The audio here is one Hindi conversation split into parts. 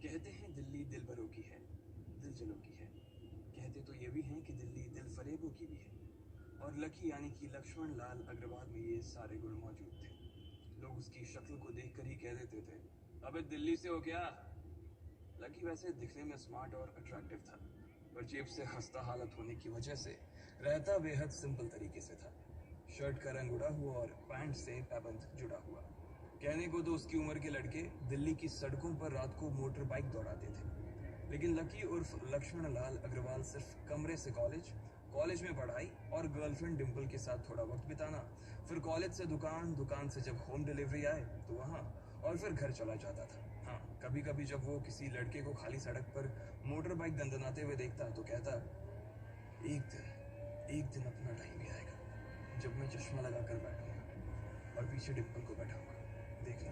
कहते हैं दिल्ली दिल भरों की है, दिल जलों की है। कहते तो ये भी हैं कि दिल्ली दिल फरेबों की भी है। और लकी यानी कि लक्ष्मण लाल अग्रवाल में ये सारे गुण मौजूद थे। लोग उसकी शक्ल को देखकर ही कह देते थे, अबे दिल्ली से हो क्या? लकी वैसे दिखने में स्मार्ट और अट्रैक्टिव था, पर जेब से खस्ता हालत होने की वजह से रहता बेहद सिंपल तरीके से था। शर्ट का रंग उड़ा हुआ और पैंट से पैबंद जुड़ा हुआ। कहने को तो उसकी उम्र के लड़के दिल्ली की सड़कों पर रात को मोटर बाइक दौड़ाते थे, लेकिन लकी उर्फ लक्ष्मण लाल अग्रवाल सिर्फ कमरे से कॉलेज, कॉलेज में पढ़ाई और गर्लफ्रेंड डिम्पल के साथ थोड़ा वक्त बिताना, फिर कॉलेज से दुकान, दुकान से जब होम डिलीवरी आए तो वहाँ, और फिर घर चला जाता था। हाँ, कभी कभी जब वो किसी लड़के को खाली सड़क पर मोटर बाइक दंदनाते हुए देखता तो कहता, एक दिन अपना टाइम भी आएगा जब मैं चश्मा लगाकर बैठूंगा और पीछे डिम्पल को बैठाऊंगा। देखना,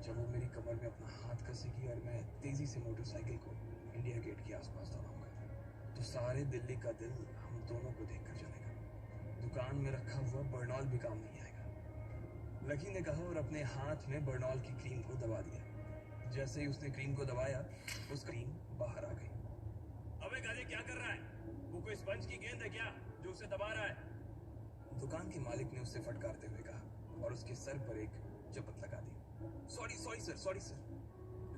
जब वो मेरी कमर में अपना हाथ कसेगी और मैं तेजी से मोटरसाइकिल को इंडिया गेट के आसपास दौड़ाऊंगा, तो सारे दिल्ली का दिल हम दोनों को देखकर जलेगा। दुकान में रखा हुआ बर्नॉल भी काम नहीं आएगा। लकी ने कहा और अपने हाथ में बर्नॉल की क्रीम को दबा दिया। जैसे ही उसने क्रीम को दबाया, उस क्रीम बाहर आ गई। अबे गाजे, क्या कर रहा है? वो कोई स्पंज की गेंद है क्या जो उसे दबा रहा है? दुकान के मालिक ने उसे फटकारते हुए कहा और उसके सर पर एक चपत लगा दी। Sorry sir.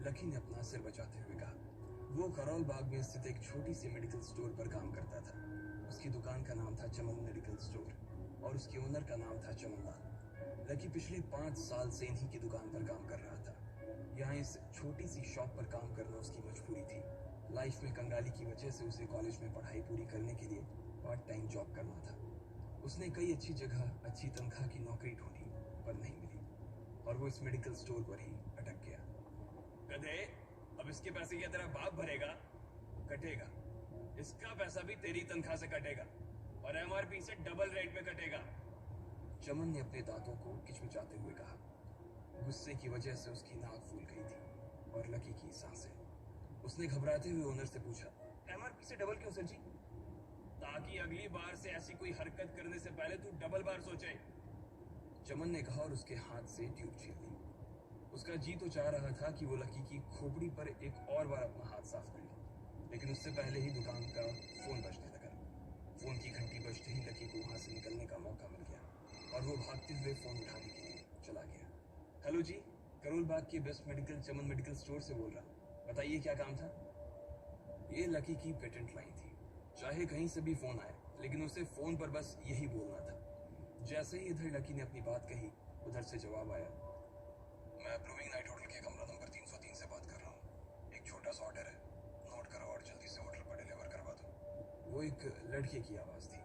लकी ने अपना सिर बचाते हुए कहा। वो करोल बाग में स्थित एक छोटी सी मेडिकल स्टोर पर काम करता था। उसकी दुकान का नाम था चमन मेडिकल स्टोर और उसके ओनर का नाम था चमन लाल। लकी पिछले 5 साल से इन्हीं की दुकान पर काम कर रहा था। यहाँ इस छोटी सी शॉप पर काम करना उसकी मजबूरी थी। लाइफ में कंगाली की वजह से उसे कॉलेज में पढ़ाई पूरी करने के लिए पार्ट टाइम जॉब करना था। उसने कई अच्छी जगह अच्छी तनख्वाह की नौकरी ढूंढी, पर नहीं मिली और वो इस मेडिकल स्टोर पर ही अटक गया। गधे, अब इसके पैसे क्या तेरा बाप भरेगा? कटेगा। इसका पैसा भी तेरी तनख्वाह से कटेगा और एमआरपी से डबल रेट में कटेगा। चमन ने अपने दांतों को किचमिचाते हुए कहा। गुस्से की वजह से उसकी नाक फूल गई थी और लकी की सांसें। उसने घबराते हुए ओनर से पूछा, एमआरपी से डबल क्यों सर जी? ताकि अगली बार से ऐसी कोई हरकत करने से पहले तू डबल बार सोचे। चमन ने कहा और उसके हाथ से ट्यूब छीन ली। उसका जी तो चाह रहा था कि वो लकी की खोपड़ी पर एक और बार अपना हाथ साफ कर ले, लेकिन उससे पहले ही दुकान का फोन बजने लगा। फोन की घंटी बजते ही लकी को वहां से निकलने का मौका मिल गया और वो भागते हुए फोन उठाने के लिए चला गया। हेलो जी, करोल बाग के बेस्ट मेडिकल चमन मेडिकल स्टोर से बोल रहा, बताइए क्या काम था? ये लकी की पेटेंट लाइन थी। चाहे कहीं से भी फोन आए, लेकिन उसे फोन पर बस यही बोलना था। जैसे ही इधर लकी ने अपनी बात कही, उधर से जवाब आया, मैं अप्रूविंग नाइट होटल के कमरा नंबर 303 से बात कर रहा हूँ। एक छोटा सा ऑर्डर है, नोट करो और जल्दी से होटल पर डिलीवर करवा दो। वो एक लड़के की आवाज थी।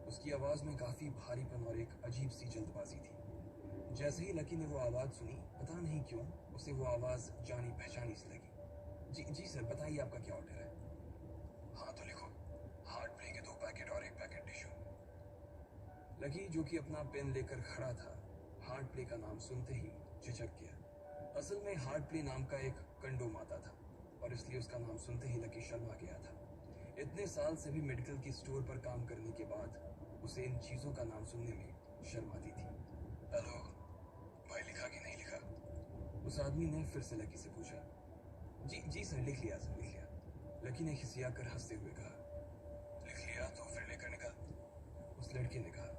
उसकी आवाज में काफी भारीपन और एक अजीब सी जल्दबाजी थी। जैसे ही लकी ने वो आवाज सुनी, पता नहीं क्यों उसे वो आवाज जानी पहचानी सी लगी। जी सर, बताइए आपका क्या ऑर्डर है? हाँ तो लिखो, हार्ट प्ले के 2 पैकेट और 1 पैकेट टिश्यू। लकी, जो कि अपना पेन लेकर खड़ा था, हार्ट प्ले का नाम सुनते ही झिझक गया। असल में हार्ट प्ले नाम का एक कंडोम आता था और इसलिए उसका नाम सुनते ही लकी शर्मा गया था। इतने साल से भी मेडिकल की स्टोर पर काम करने के बाद उसे इन चीजों का नाम सुनने में शर्म आती थी। हेलो भाई, लिखा कि नहीं लिखा? उस आदमी ने फिर से लकी से पूछा। जी सर, लिख लिया सर, लिख लिया। लकी ने खिसियाकर हंसते हुए कहा। लिख लिया तो फिर लेकर निकल, उस लड़के ने कहा।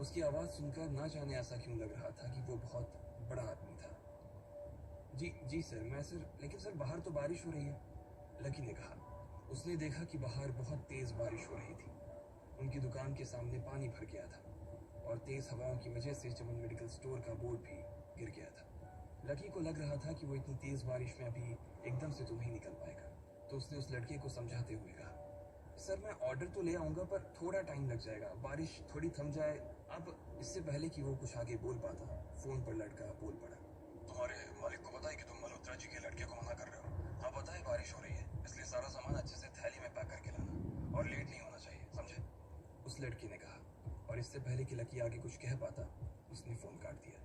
उसकी आवाज सुनकर ना जाने ऐसा क्यों लग रहा था कि वो बहुत बड़ा आदमी था। जी सर, मैं सर, लेकिन सर बाहर तो बारिश हो रही है, लकी ने कहा। उसने देखा कि बाहर बहुत तेज बारिश हो रही थी। उनकी दुकान के सामने पानी भर गया था और तेज हवाओं की वजह से चमन मेडिकल स्टोर का बोर्ड भी गिर गया था। लकी को लग रहा था कि वो इतनी तेज बारिश में अभी एकदम से तो नहीं निकल पाएगा, तो उसने उस लड़के को समझाते हुए कहा, सर मैं ऑर्डर तो ले आऊंगा पर थोड़ा टाइम लग जाएगा, बारिश थोड़ी थम जाए। अब इससे पहले कि वो कुछ आगे बोल पाता, फोन पर लड़का बोल पड़ा। तुम्हारे मालिक को पता है कि तुम मल्होत्रा जी के लड़के को मना कर रहे हो? हाँ पता है, बारिश हो रही है, इसलिए सारा सामान अच्छे से थैली में पैक करके लाना और लेट नहीं होना चाहिए, समझे? उस लड़की ने कहा और इससे पहले कि लकी आगे कुछ कह पाता, उसने फोन काट दिया।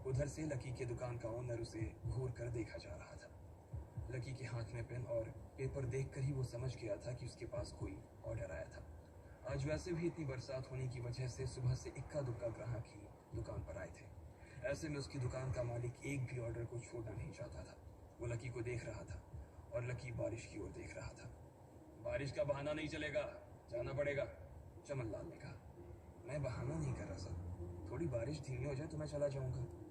उधर से लकी के दुकान का ओनर उसे घूर कर देखा जा रहा था। लकी के हाथ में पेन और पेपर देखकर ही वो समझ गया था कि उसके पास कोई ऑर्डर आया था। आज वैसे भी इतनी बरसात होने की वजह से सुबह से इक्का दुक्का ग्राहक ही दुकान पर आए थे। ऐसे में उसकी दुकान का मालिक एक भी ऑर्डर को छोड़ना नहीं चाहता था। वो लकी को देख रहा था और लकी बारिश की ओर देख रहा था। बारिश का बहाना नहीं चलेगा, जाना पड़ेगा, चमन लाल ने कहा। मैं बहाना नहीं कर रहा सर, थोड़ी बारिश धीमी हो जाए तो मैं चला जाऊंगा।